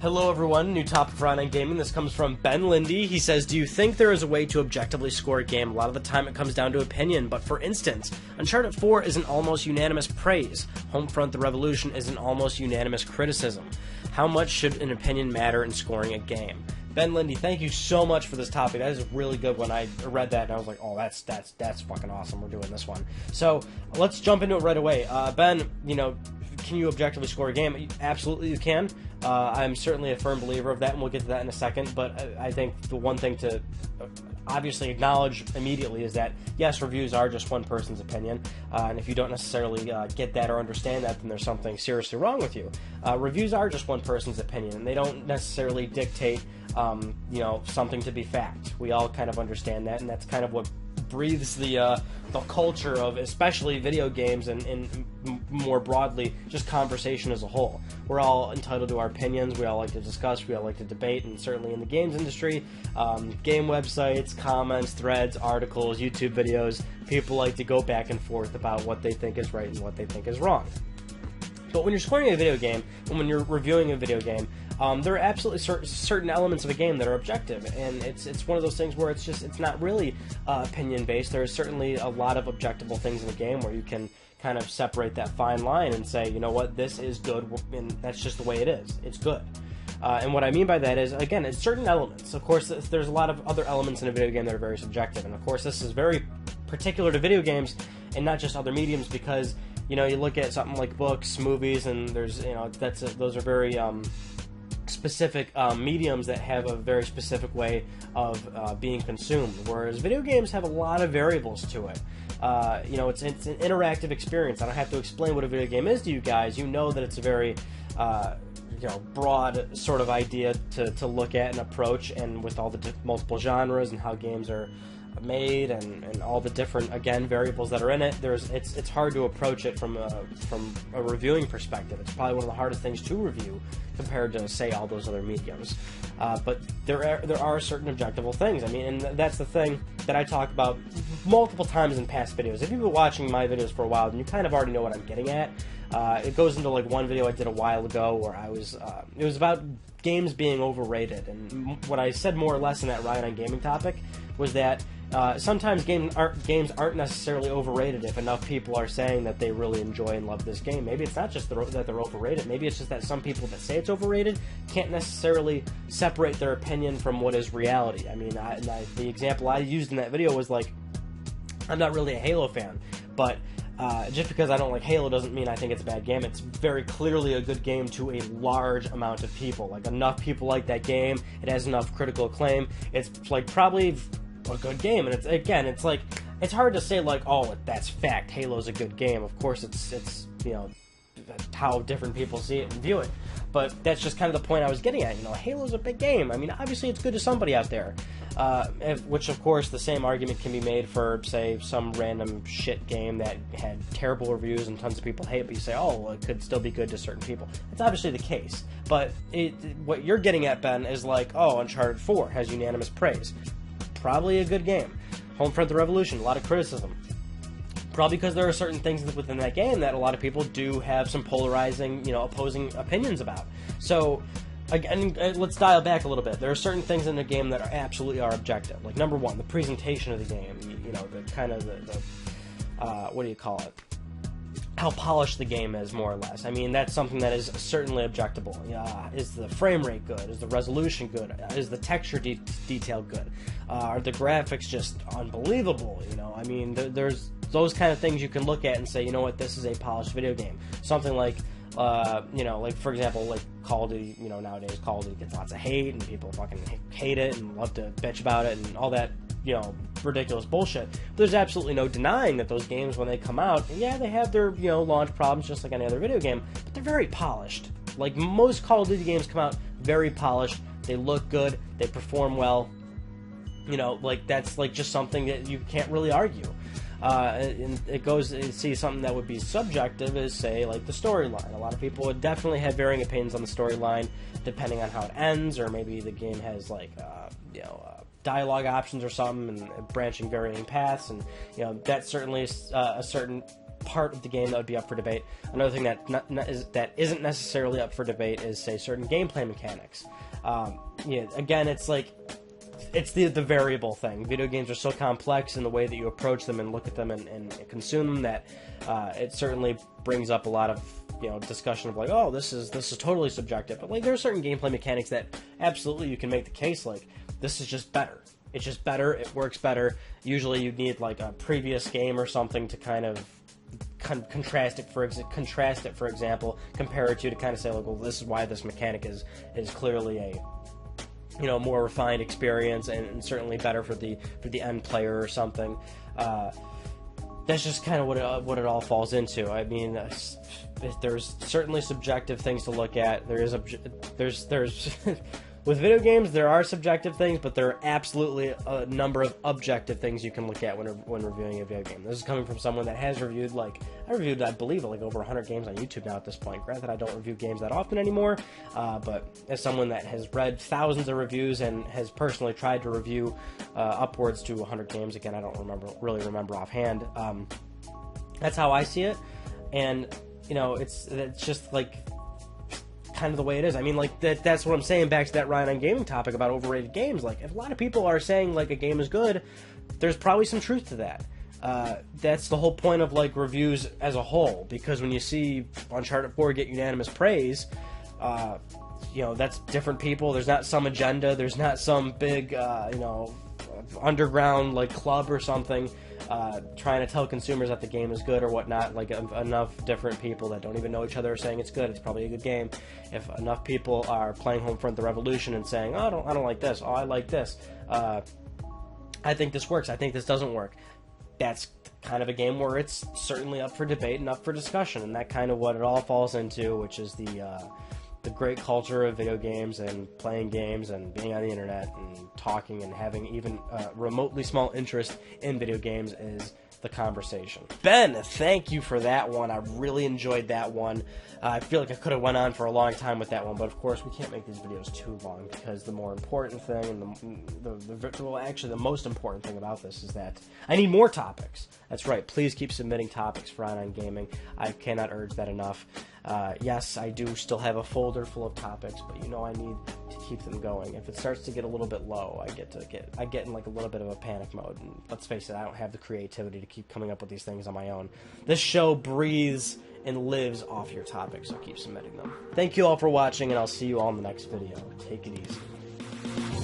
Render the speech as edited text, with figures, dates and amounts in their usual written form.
Hello everyone, new topic for Online Gaming. This comes from Ben Lindy. He says, do you think there is a way to objectively score a game? A lot of the time it comes down to opinion, but for instance, Uncharted 4 is an almost unanimous praise. Homefront The Revolution is an almost unanimous criticism. How much should an opinion matter in scoring a game? Ben Lindy, thank you so much for this topic. That is a really good one. I read that and I was like, oh, that's fucking awesome. We're doing this one. So let's jump into it right away. Ben, can you objectively score a game? Absolutely you can. I'm certainly a firm believer of that, and we'll get to that in a second, but I think the one thing to obviously acknowledge immediately is that, yes, reviews are just one person's opinion, and if you don't necessarily get that or understand that, then there's something seriously wrong with you. Reviews are just one person's opinion, and they don't necessarily dictate, something to be fact. We all kind of understand that, and that's kind of what breathes the culture of especially video games and more broadly just conversation as a whole. We're all entitled to our opinions, we all like to discuss, we all like to debate, and certainly in the games industry, game websites, comments, threads, articles, YouTube videos, people like to go back and forth about what they think is right and what they think is wrong. But when you're scoring a video game, and when you're reviewing a video game, there are absolutely certain elements of a game that are objective, and it's one of those things where it's not really opinion-based. There is certainly a lot of objectable things in the game where you can kind of separate that fine line and say, you know what, this is good, and that's just the way it is. It's good. And what I mean by that is, again, it's certain elements. Of course, there's a lot of other elements in a video game that are very subjective, and of course this is very particular to video games and not just other mediums, because you look at something like books, movies, and there's those are very specific mediums that have a very specific way of being consumed, whereas video games have a lot of variables to it. It's an interactive experience. I don't have to explain what a video game is to you guys. You know that it's a very broad sort of idea to look at and approach, and with all the multiple genres and how games are made and all the different, again, variables that are in it, it's hard to approach it from a reviewing perspective. It's probably one of the hardest things to review compared to, say, all those other mediums. But there are certain objectable things. I mean, and that's the thing that I talk about multiple times in past videos. If you've been watching my videos for a while, then you kind of already know what I'm getting at. It goes into like one video I did a while ago where it was about games being overrated, and what I said more or less in that Riot on Gaming topic was that sometimes games aren't necessarily overrated if enough people are saying that they really enjoy and love this game. Maybe it's not just that they're overrated. Maybe it's just that some people that say it's overrated can't necessarily separate their opinion from what is reality. I mean, the example I used in that video was like, I'm not really a Halo fan, but just because I don't like Halo doesn't mean I think it's a bad game. It's very clearly a good game to a large amount of people. Like, enough people like that game. It has enough critical acclaim. It's like probably a good game. And it's like, it's hard to say like, oh, that's fact. Halo's a good game. Of course, it's how different people see it and view it. But that's just kind of the point I was getting at. Halo's a big game. I mean, obviously it's good to somebody out there. Which, of course, the same argument can be made for, say, some random shit game that had terrible reviews and tons of people hate, but you say, oh, well, it could still be good to certain people. That's obviously the case. But what you're getting at, Ben, is like, oh, Uncharted 4 has unanimous praise. Probably a good game. Homefront The Revolution, a lot of criticism. Probably because there are certain things within that game that a lot of people do have some polarizing, opposing opinions about. So, again, let's dial back a little bit. There are certain things in the game that absolutely are objective. Like, number one, the presentation of the game. The kind of what do you call it? How polished the game is, more or less. I mean, that's something that is certainly objectable. Is the frame rate good? Is the resolution good? Is the texture detail good? Are the graphics just unbelievable? I mean, there's those kind of things you can look at and say, you know what, this is a polished video game. Something like, like, for example, like Call of Duty, nowadays Call of Duty gets lots of hate, and people fucking hate it and love to bitch about it and all that, ridiculous bullshit. But there's absolutely no denying that those games, when they come out, yeah, they have their, launch problems just like any other video game, but they're very polished. Like, most Call of Duty games come out very polished, they look good, they perform well, like, that's, like, just something that you can't really argue. And it goes to see something that would be subjective is, say, like the storyline. A lot of people would definitely have varying opinions on the storyline depending on how it ends, or maybe the game has like dialogue options or something and branching varying paths, and that's certainly a certain part of the game that would be up for debate. Another thing that isn't necessarily up for debate is, say, certain gameplay mechanics. Again, it's like, it's the variable thing. Video games are so complex in the way that you approach them and look at them and consume them that it certainly brings up a lot of discussion of like, oh, this is totally subjective. But like, there are certain gameplay mechanics that absolutely you can make the case like, this is just better. It's just better. It works better. Usually you need like a previous game or something to kind of contrast it. For example, compare it to kind of say like, well, this is why this mechanic is clearly a more refined experience and certainly better for the end player or something. That's just kind of what it all falls into. I mean, there's certainly subjective things to look at. There's with video games, there are subjective things, but there are absolutely a number of objective things you can look at when reviewing a video game. This is coming from someone that has reviewed, I believe, like over 100 games on YouTube now at this point. Granted, I don't review games that often anymore, but as someone that has read thousands of reviews and has personally tried to review upwards to 100 games, again, I don't really remember offhand, that's how I see it. And, it's just like kind of the way it is. I mean, like, that's what I'm saying back to that Ryan on Gaming topic about overrated games. Like, if a lot of people are saying like a game is good, there's probably some truth to that. That's the whole point of like reviews as a whole, because when you see Uncharted 4 get unanimous praise, that's different people. There's not some agenda. There's not some big underground like club or something trying to tell consumers that the game is good or whatnot. Like, enough different people that don't even know each other are saying it's good, it's probably a good game. If enough people are playing Homefront: The Revolution and saying, oh, I don't like this, oh, I like this, I think this works, I think this doesn't work, that's kind of a game where it's certainly up for debate and up for discussion. And that kind of what it all falls into, which is the great culture of video games and playing games and being on the internet and talking and having even remotely small interest in video games is the conversation. Ben, thank you for that one. I really enjoyed that one. I feel like I could have went on for a long time with that one, but of course we can't make these videos too long, because the more important thing and the most important thing about this is that I need more topics. That's right. Please keep submitting topics for On Gaming. I cannot urge that enough. Yes, I do still have a folder full of topics, but I need to keep them going. If it starts to get a little bit low, I get in like a little bit of a panic mode. And let's face it, I don't have the creativity to keep coming up with these things on my own. This show breathes and lives off your topics, so keep submitting them. Thank you all for watching, and I'll see you all in the next video. Take it easy.